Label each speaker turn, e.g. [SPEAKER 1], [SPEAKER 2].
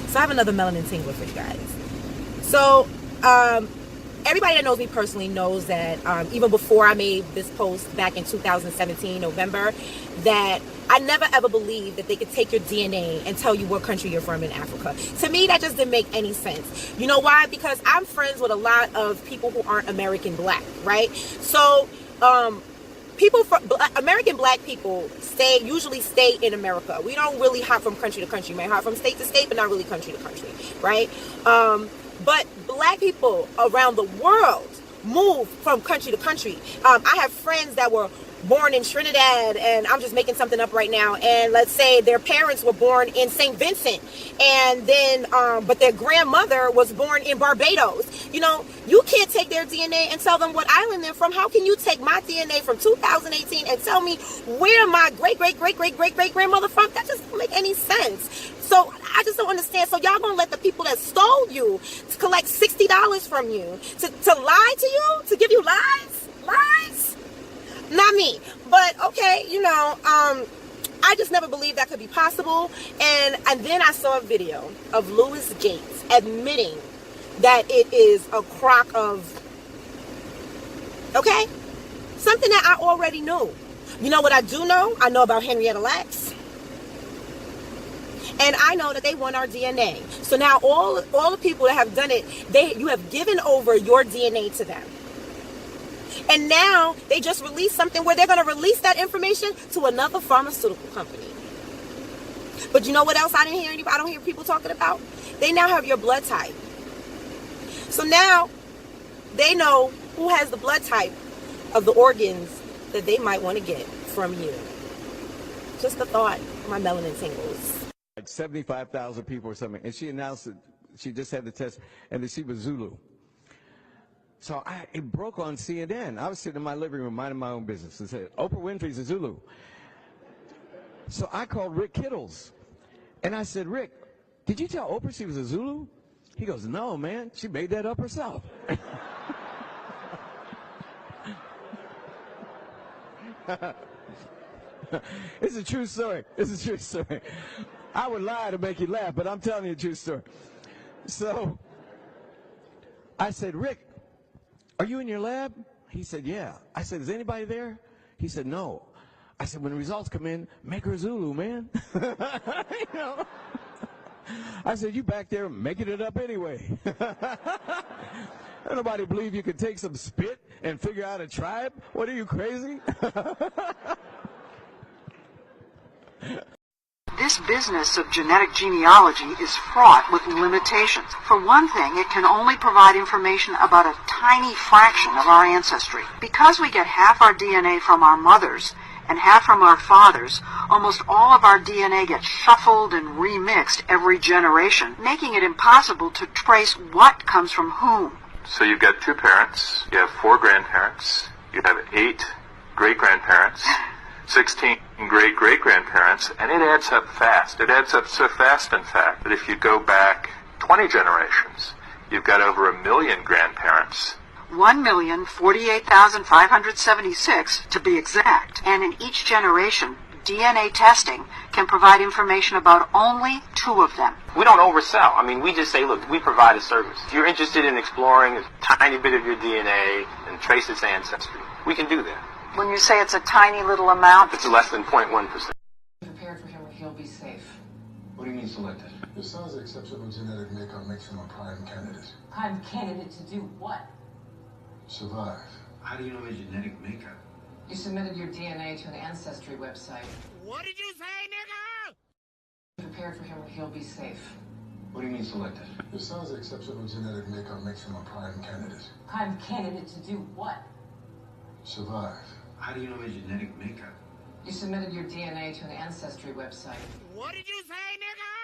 [SPEAKER 1] So I have another melanin tingler for you guys. So everybody that knows me personally knows that even before I made this post back in 2017 November, that I never ever believed that they could take your DNA and tell you what country you're from in Africa. To me, that just didn't make any sense. You know why? Because I'm friends with a lot of people who aren't American black, right? So people from American black people usually stay in America. We don't really hop from country to country. We may hop from state to state, but not really country to country, right? But black people around the world move from country to country. I have friends that were born in Trinidad, and I'm just making something up right now, and let's say their parents were born in St. Vincent, and then but their grandmother was born in Barbados. You know, you can't take their DNA and tell them what island they're from. How can you take my DNA from 2018 and tell me where my great-great-great-great-great-great-grandmother from? That just doesn't make any sense. So I just don't understand. So y'all gonna let the people that stole you to collect $60 from you to lie to you, to give you lies? Not me, but okay, you know, I just never believed that could be possible. And then I saw a video of Louis Gates admitting that it is a crock of, okay, something that I already knew. You know what I do know? I know about Henrietta Lacks. And I know that they want our DNA. So now all the people that have done it, you have given over your DNA to them. And now they just released something where they're going to release that information to another pharmaceutical company. But you know what else I don't hear people talking about? They now have your blood type. So now they know who has the blood type of the organs that they might want to get from you. Just a thought, my melanin tingles.
[SPEAKER 2] Like 75,000 people or something. And she announced that she just had the test and that she was Zulu. So it broke on CNN. I was sitting in my living room minding my own business and said, Oprah Winfrey's a Zulu. So I called Rick Kittles. And I said, Rick, did you tell Oprah she was a Zulu? He goes, no, man. She made that up herself. It's a true story. It's a true story. I would lie to make you laugh, but I'm telling you a true story. So I said, Rick, are you in your lab? He said, yeah. I said, is anybody there? He said, no. I said, when the results come in, make her Zulu, man. You know? I said, you back there making it up anyway. Nobody believe you could take some spit and figure out a tribe? What, are you crazy?
[SPEAKER 3] This business of genetic genealogy is fraught with limitations. For one thing, it can only provide information about a tiny fraction of our ancestry. Because we get half our DNA from our mothers and half from our fathers, almost all of our DNA gets shuffled and remixed every generation, making it impossible to trace what comes from whom.
[SPEAKER 4] So you've got 2 parents, you have 4 grandparents, you have 8 great-grandparents, 16 great-great-grandparents, and it adds up fast. It adds up so fast, in fact, that if you go back 20 generations, you've got over 1 million grandparents.
[SPEAKER 3] 1,048,576 to be exact. And in each generation, DNA testing can provide information about only 2 of them.
[SPEAKER 5] We don't oversell. I mean, we just say, look, we provide a service. If you're interested in exploring a tiny bit of your DNA and trace its ancestry, we can do that.
[SPEAKER 3] When you say it's a tiny little amount,
[SPEAKER 5] It's less than 0.1%.
[SPEAKER 6] Prepared for him, he'll be safe.
[SPEAKER 7] What do you mean selected? Your son's exceptional genetic makeup makes him a prime candidate.
[SPEAKER 6] Prime candidate to do what?
[SPEAKER 7] Survive.
[SPEAKER 8] How do you know my genetic makeup?
[SPEAKER 6] You submitted your DNA to an ancestry website.
[SPEAKER 1] What did you say, nigga?
[SPEAKER 6] Prepared for him, he'll be safe.
[SPEAKER 8] What do you mean selected?
[SPEAKER 7] Your son's exceptional genetic makeup makes him a prime candidate.
[SPEAKER 6] Prime candidate to do what?
[SPEAKER 7] Survive.
[SPEAKER 8] How do you know my genetic makeup?
[SPEAKER 6] You submitted your DNA to an ancestry website.
[SPEAKER 1] What did you say, nigga?